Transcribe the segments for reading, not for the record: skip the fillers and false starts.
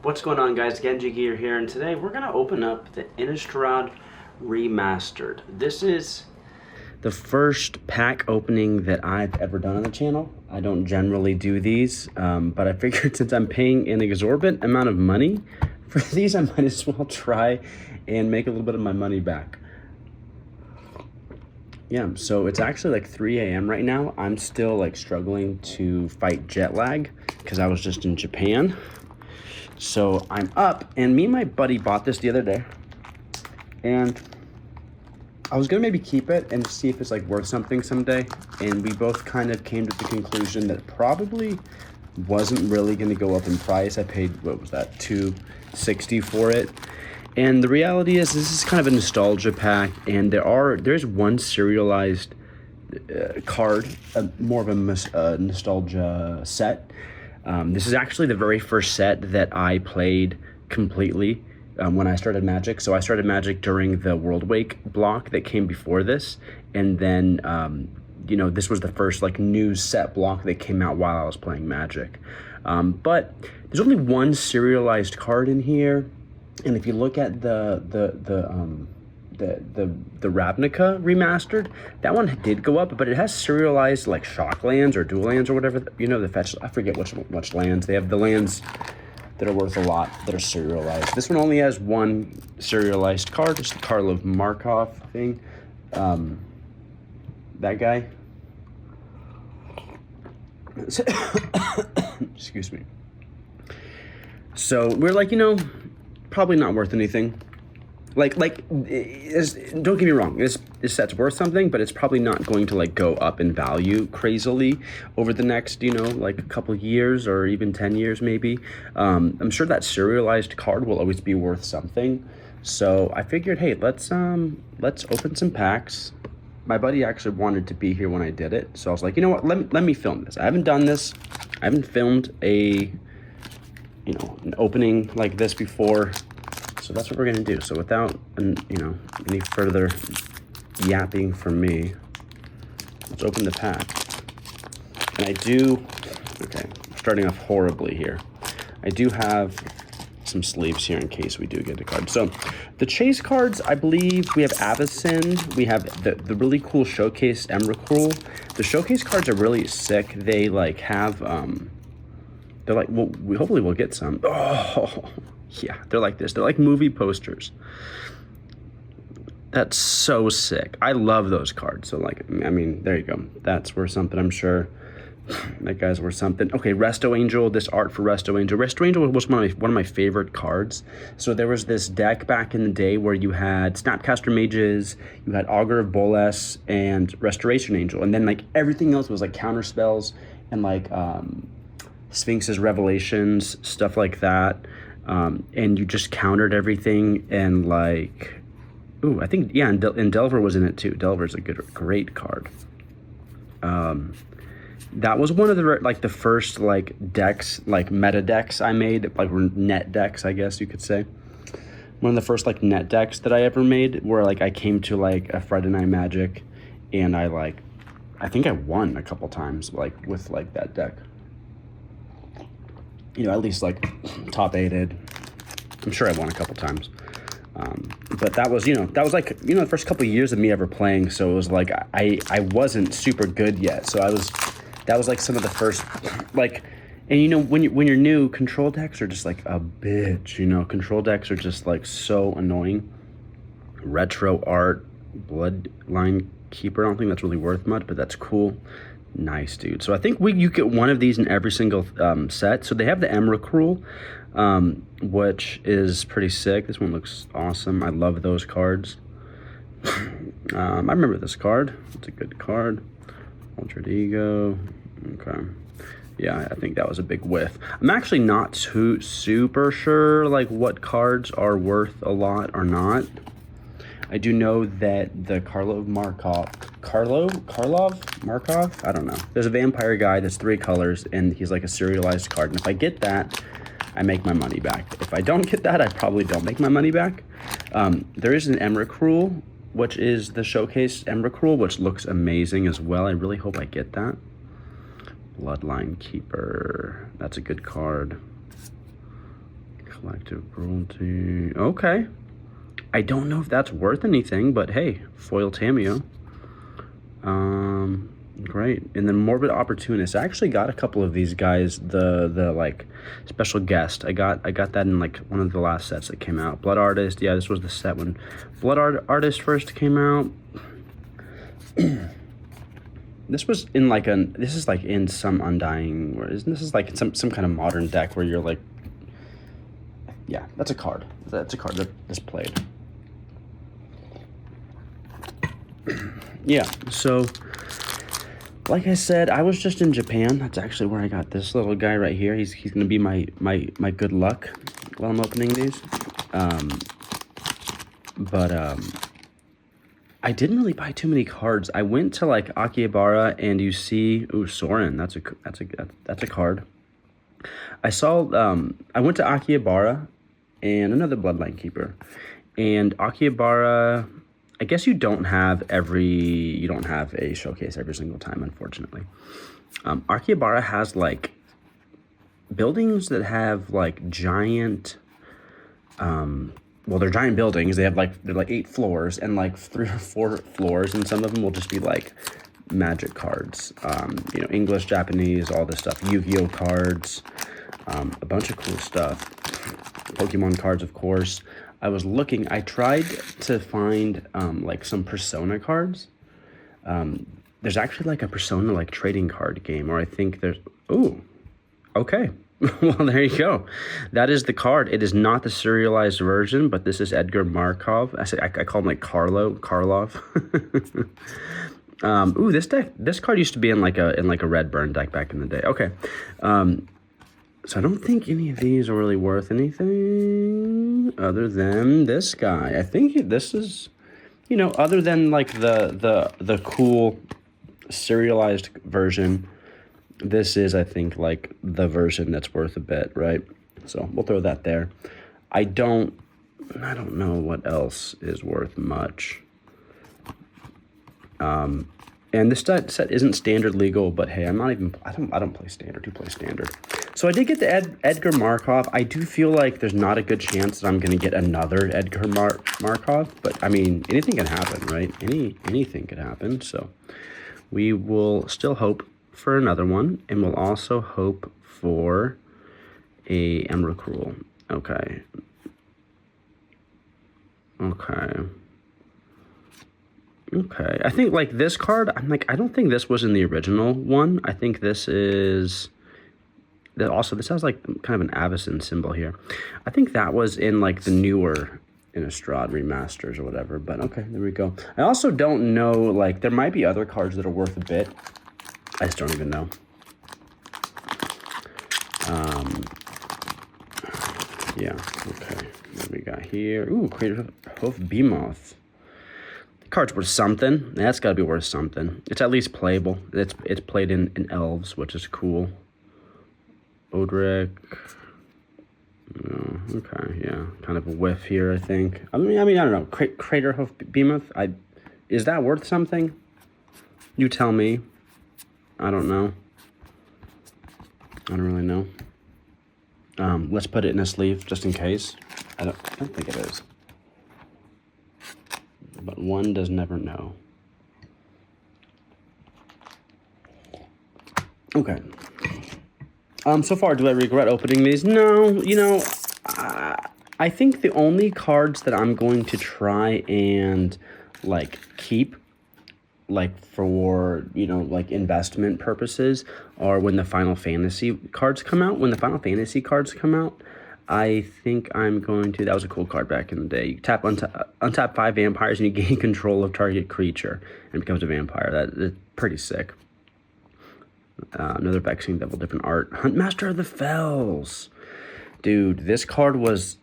What's going on, guys? Genjigear here, and today we're going to open up the Innistrad Remastered. This is the first pack opening that I've ever done on the channel. I don't generally do these, but I figured since I'm paying an exorbitant amount of money for these, I might as well try and make a little bit of my money back. Yeah, so it's actually like 3 a.m. right now. I'm still like struggling to fight jet lag because I was just in Japan. So I'm up, and me and my buddy bought this the other day, and I was gonna maybe keep it and see if it's like worth something someday, and we both kind of came to the conclusion that it probably wasn't really gonna go up in price. I paid, what was that, $260 for it, and the reality is this is kind of a nostalgia pack, and there's one serialized card, more of a nostalgia set. This is actually the very first set that I played completely when I started Magic. So I started Magic during the World Wake block that came before this. And then, you know, this was the first like new set block that came out while I was playing Magic. But there's only one serialized card in here. And if you look at the Ravnica Remastered, that one did go up, but it has serialized like shock lands or dual lands or whatever, you know, the fetch, I forget which lands. They have the lands that are worth a lot that are serialized. This one only has one serialized card, just the Karlov Markov thing. That guy. Excuse me. So we're like, you know, probably not worth anything. Don't get me wrong, this set's worth something, but it's probably not going to like go up in value crazily over the next, you know, like a couple years or even 10 years maybe. I'm sure that serialized card will always be worth something. So I figured, hey, let's open some packs. My buddy actually wanted to be here when I did it, so I was like, you know what, let me film this. I haven't done this. I haven't filmed an opening like this before. So that's what we're gonna do. So without, you know, any further yapping from me, let's open the pack. And I do, okay, starting off horribly here. I do have some sleeves here in case we do get a card. So the chase cards, I believe we have Avacyn, we have the really cool Showcase Emrakul. The Showcase cards are really sick. They like have, they're like, well, hopefully we'll get some. Oh. Yeah, they're like this. They're like movie posters. That's so sick. I love those cards. So like, I mean, there you go. That's worth something, I'm sure. That guy's worth something. Okay, Resto Angel, this art for Resto Angel. Resto Angel was one of my favorite cards. So there was this deck back in the day where you had Snapcaster Mages, you had Augur of Bolas, and Restoration Angel. And then like everything else was like counter spells and like Sphinx's Revelations, stuff like that. And you just countered everything, and like, ooh, I think, yeah, and Delver was in it too. Delver's a great card. That was one of the first like decks, like meta decks I made, like net decks, I guess you could say. One of the first like net decks that I ever made, where like I came to like a Friday Night Magic, and I think I won a couple times like with like that deck. You know, at least like top 8'd. I'm sure I won a couple times. But that was, you know, like, you know, the first couple of years of me ever playing. So it was like, I wasn't super good yet. So that was like some of the first, like, and you know, when you're new, control decks are just like a bitch, you know, control decks are just like so annoying. Retro art, Bloodline Keeper. I don't think that's really worth much, but that's cool. Nice, dude. So I think you get one of these in every single set. So they have the Emrakul, which is pretty sick. This one looks awesome. I love those cards. I remember this card. It's a good card. Altered Ego. Okay. Yeah, I think that was a big whiff. I'm actually not too super sure like what cards are worth a lot or not. I do know that the Karlov Markov, I don't know. There's a vampire guy that's 3 colors, and he's like a serialized card. And if I get that, I make my money back. If I don't get that, I probably don't make my money back. There is an Emrakul, which is the Showcase Emrakul, which looks amazing as well. I really hope I get that. Bloodline Keeper, that's a good card. Collective Cruelty. Okay. I don't know if that's worth anything, but hey, foil Tameo. Great. And then Morbid Opportunist. I actually got a couple of these guys, the like special guest. I got that in like one of the last sets that came out. Blood Artist. Yeah, this was the set when Blood Artist first came out. This was in like this is like in some Undying, or isn't this is like some kind of modern deck where you're like, yeah, that's a card. That's a card that's played. Yeah, so like I said, I was just in Japan. That's actually where I got this little guy right here. He's gonna be my good luck while I'm opening these. I didn't really buy too many cards. I went to like Akihabara and you see, ooh, Soren. That's a card. I saw. I went to Akihabara and another Bloodline Keeper, and Akihabara. I guess you don't have a showcase every single time, unfortunately. Akihabara has like buildings that have like giant. Well, they're giant buildings. They're like 8 floors and like 3 or 4 floors, and some of them will just be like magic cards. English, Japanese, all this stuff. Yu-Gi-Oh cards, a bunch of cool stuff. Pokemon cards, of course. I tried to find like some Persona cards. There's actually like a Persona like trading card game, or I think there's. Ooh, okay. Well, there you go. That is the card. It is not the serialized version, but this is Edgar Markov. I call him like Karlov. Ooh, this card used to be in like a red burn deck back in the day. Okay. So I don't think any of these are really worth anything other than this guy. I think this is, other than like the cool serialized version. This is, I think, like the version that's worth a bit, right? So we'll throw that there. I don't know what else is worth much. And this set isn't standard legal, but hey, I don't play standard. Who plays standard? So I did get the Edgar Markov. I do feel like there's not a good chance that I'm going to get another Edgar Markov, but I mean, anything can happen, right? Anything could happen. So we will still hope for another one, and we'll also hope for a Emrakul. Okay. I think like this card, I don't think this was in the original one. I think this is that also. This has like kind of an Avacyn symbol here. I think that was in like the newer Innistrad Remasters or whatever. But okay, there we go. I also don't know, like there might be other cards that are worth a bit. I just don't even know. Yeah, okay. What do we got here? Ooh, Crater Hoof Behemoth. The card's worth something. That's got to be worth something. It's at least playable. It's played in Elves, which is cool. Odric. Oh, okay, yeah. Kind of a whiff here, I think. I mean, I don't know. Crater Hoof Behemoth. Is that worth something? You tell me. I don't know. I don't really know. Let's put it in a sleeve just in case. I don't think it is. But one does never know. Okay. So far, do I regret opening these? No. I think the only cards that I'm going to try and like keep, like for like investment purposes, are when the Final Fantasy cards come out. When the Final Fantasy cards come out, I think I'm going to. That was a cool card back in the day. You untap 5 vampires and you gain control of target creature and it becomes a vampire. That's pretty sick. Another Vexing Devil, different art. Huntmaster of the Fells, dude. This card was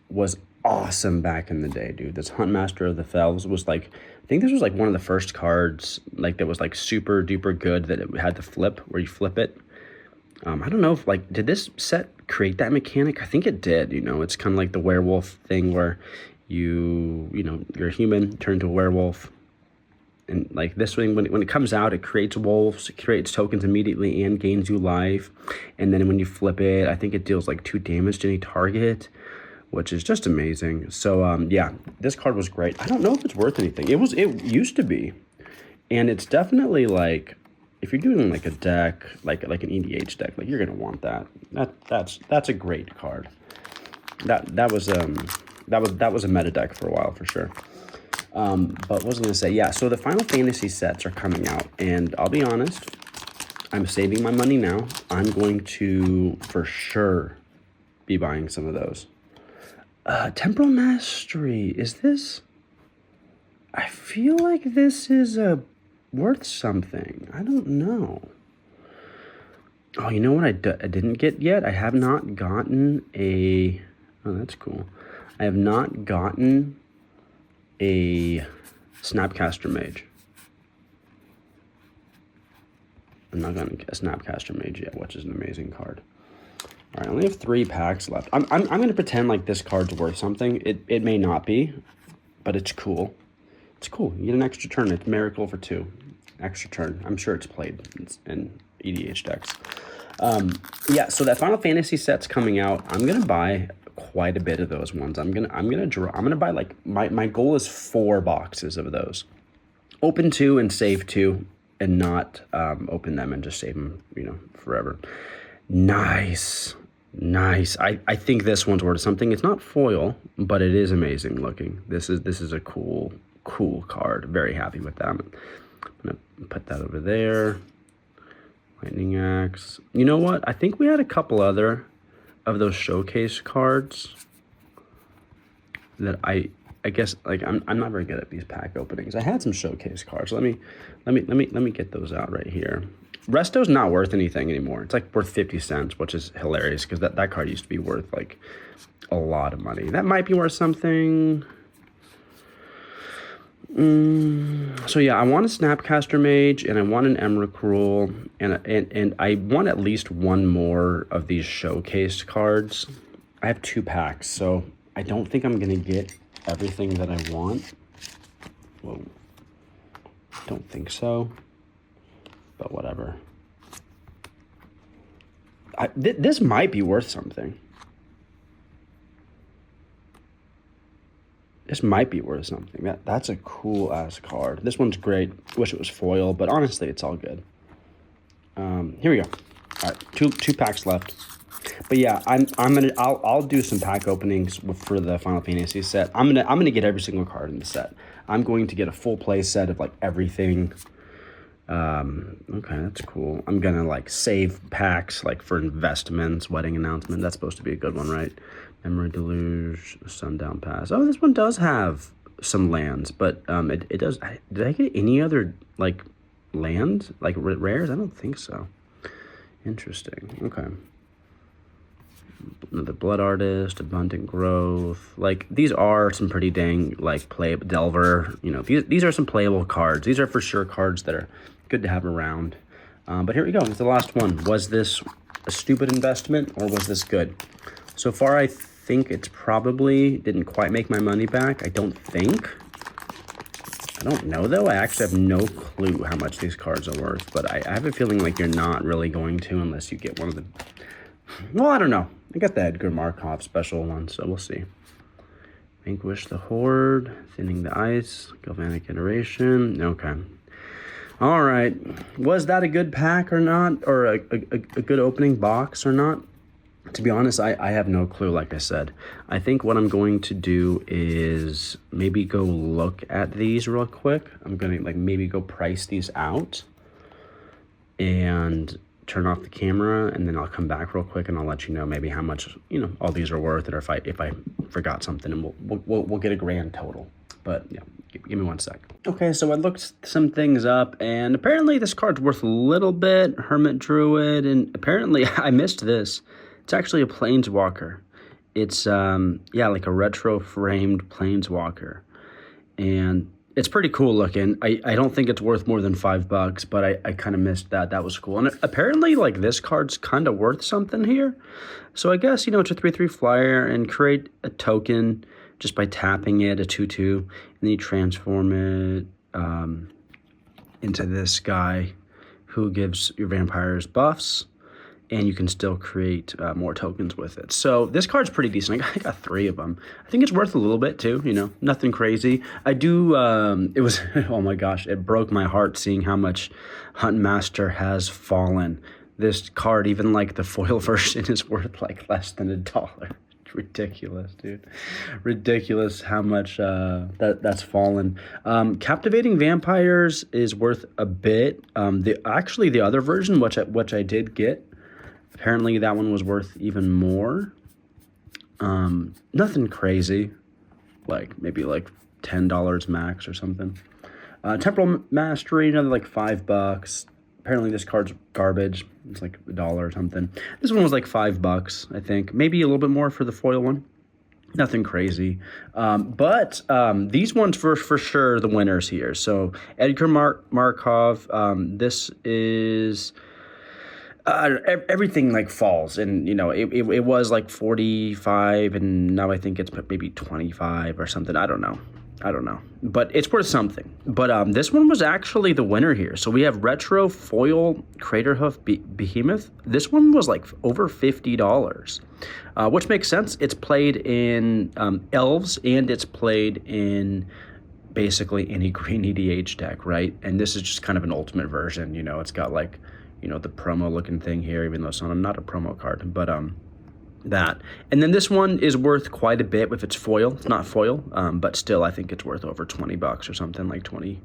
awesome back in the day, dude. This Huntmaster of the Fells was like, I think this was like one of the first cards like that was like super duper good, that it had to flip, where you flip it. I don't know if like, did this set create that mechanic? I think it did. It's kind of like the werewolf thing where you're a human, turn to a werewolf. And like this thing, when it comes out, it creates wolves, it creates tokens immediately and gains you life. And then when you flip it, I think it deals like 2 damage to any target. which is just amazing. So yeah, this card was great. I don't know if it's worth anything. It used to be, and it's definitely like, if you're doing like a deck, like an EDH deck, like you're gonna want that. That's a great card. That was a meta deck for a while for sure. But what was I gonna say? Yeah, so the Final Fantasy sets are coming out, and I'll be honest, I'm saving my money now. I'm going to for sure be buying some of those. Temporal Mastery, is this? I feel like this is worth something. I don't know. Oh, you know what I didn't get yet? I have not gotten a... Oh, that's cool. I have not gotten a Snapcaster Mage. I'm not going to get a Snapcaster Mage yet, which is an amazing card. All right, I only have 3 packs left. I'm going to pretend like this card's worth something. It may not be, but it's cool. It's cool. You get an extra turn. It's Miracle for 2. Extra turn. I'm sure it's played in EDH decks. Yeah, so that Final Fantasy set's coming out. I'm going to buy quite a bit of those ones. I'm gonna buy like my goal is 4 boxes of those. Open 2 and save 2, and not open them and just save them, you know, forever. Nice. I think this one's worth something. It's not foil, but it is amazing looking. This is a cool card. Very happy with that. I'm gonna put that over there. Lightning Axe. You know what? I think we had a couple other of those showcase cards that I guess, like, I'm not very good at these pack openings. I had some showcase cards. Let me get those out right here. Resto's not worth anything anymore. It's like worth 50 cents, which is hilarious because that card used to be worth like a lot of money. That might be worth something. So yeah, I want a Snapcaster Mage, and I want an Emrakul, and I want at least one more of these showcased cards. I have 2 packs, so I don't think I'm gonna get everything that I want. Whoa. Don't think so, but whatever. This might be worth something. This might be worth something. That's a cool ass card. This one's great. Wish it was foil, but honestly, it's all good. Here we go. All right, two packs left. But yeah, I'll do some pack openings for the Final Fantasy set. I'm gonna get every single card in the set. I'm going to get a full play set of like everything. Okay, that's cool. I'm gonna like save packs like for investments, wedding announcement. That's supposed to be a good one, right? Memory Deluge, Sundown Pass. Oh, this one does have some lands, but it does. Did I get any other like lands, like rares? I don't think so. Interesting. Okay. Another Blood Artist, Abundant Growth. Like, these are some pretty dang like Delver. You know, these are some playable cards. These are for sure cards that are good to have around. But here we go. It's the last one. Was this a stupid investment or was this good? So far, I think it's probably didn't quite make my money back. I don't think. I don't know, though. I actually have no clue how much these cards are worth. But I have a feeling like you're not really going to unless you get one of the... Well, I don't know. I got the Edgar Markov special one, so we'll see. Vanquish the Horde. Thinning the Ice. Galvanic Iteration. Okay. All right. Was that a good pack or not? Or a good opening box or not? To be honest, I have no clue, like I said. I think what I'm going to do is maybe go look at these real quick. I'm going to like maybe go price these out and turn off the camera, and then I'll come back real quick and I'll let you know maybe how much, you know, all these are worth, or if I forgot something, and we'll get a grand total. But yeah, give me 1 sec. Okay, so I looked some things up, and apparently this card's worth a little bit. Hermit Druid, and apparently I missed this. It's actually a Planeswalker. It's, yeah, like a retro framed Planeswalker. And it's pretty cool looking. I don't think it's worth more than $5, but I kind of missed that. That was cool. And apparently, like, this card's kind of worth something here. So I guess, you know, it's a 3/3 flyer, and create a token just by tapping it, a 2/2, and then you transform it into this guy who gives your vampires buffs. and you can still create more tokens with it. So this card's pretty decent. I got 3 of them. I think it's worth a little bit too, you know, nothing crazy. I do, it was, oh my gosh, it broke my heart seeing how much Hunt Master has fallen. This card, even like the foil version, is worth like less than $1. It's ridiculous, dude. Ridiculous how much that's fallen. Captivating Vampires is worth a bit. Actually the other version, which I did get, apparently that one was worth even more. Nothing crazy, like maybe like $10 max or something. Temporal Mastery, another like $5. Apparently this card's garbage. It's like $1 or something. This one was like $5, I think. Maybe a little bit more for the foil one. Nothing crazy. But these ones for sure the winners here. So Edgar Markov, this is... everything like falls, and you know it was like 45 and now I think it's maybe 25 or something. I don't know, but it's worth something. But this one was actually the winner here. So we have Retro Foil Craterhoof Behemoth. This one was like over $50, which makes sense. It's played in Elves, and it's played in basically any green EDH deck, right? And this is just kind of an ultimate version. You know, it's got like, you know, the promo looking thing here, even though it's not a promo card, but that. And then this one is worth quite a bit with its foil. It's not foil, but still I think it's worth over $20 or something, like 20,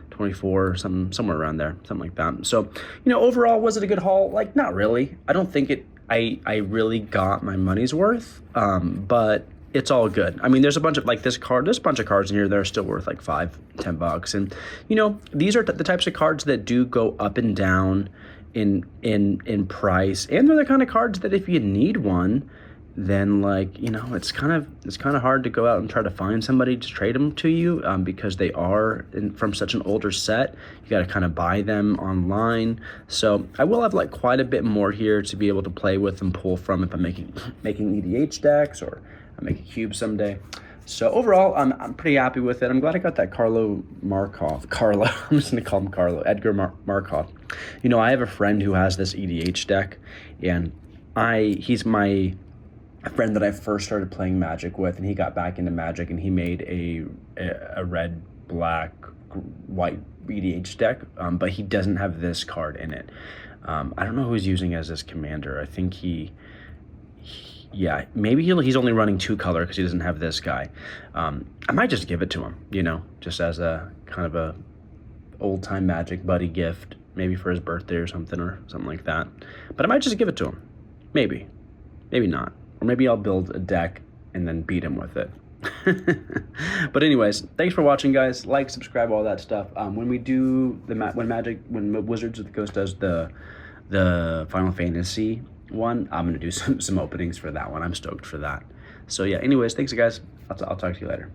24, somewhere around there, something like that. So, you know, overall, was it a good haul? Like, not really. I don't think I really got my money's worth, but it's all good. I mean, there's a bunch of like there's a bunch of cards in here that are still worth like $5-10, and you know, these are the types of cards that do go up and down in price, and they're the kind of cards that if you need one, then like, you know, it's kind of hard to go out and try to find somebody to trade them to you, because they are from such an older set. You got to kind of buy them online. So I will have like quite a bit more here to be able to play with and pull from if I'm making EDH decks, or I make a cube someday. So overall, I'm pretty happy with it. I'm glad I got that Carlo, I'm just gonna call him Carlo, Edgar Markov. You know, I have a friend who has this EDH deck, and he's my friend that I first started playing Magic with, and he got back into Magic, and he made a red, black, white EDH deck, but he doesn't have this card in it. I don't know who he's using as his commander. I think yeah, maybe he's only running 2 color because he doesn't have this guy. I might just give it to him, you know, just as a kind of a old time Magic buddy gift, maybe for his birthday or something like that. But I might just give it to him. Maybe not. Or maybe I'll build a deck and then beat him with it. But anyways, thanks for watching, guys. Like, subscribe, all that stuff. When we do when Wizards of the Coast does the Final Fantasy one, I'm gonna do some openings for that one. I'm stoked for that. So yeah, anyways, thanks guys. I'll talk to you later.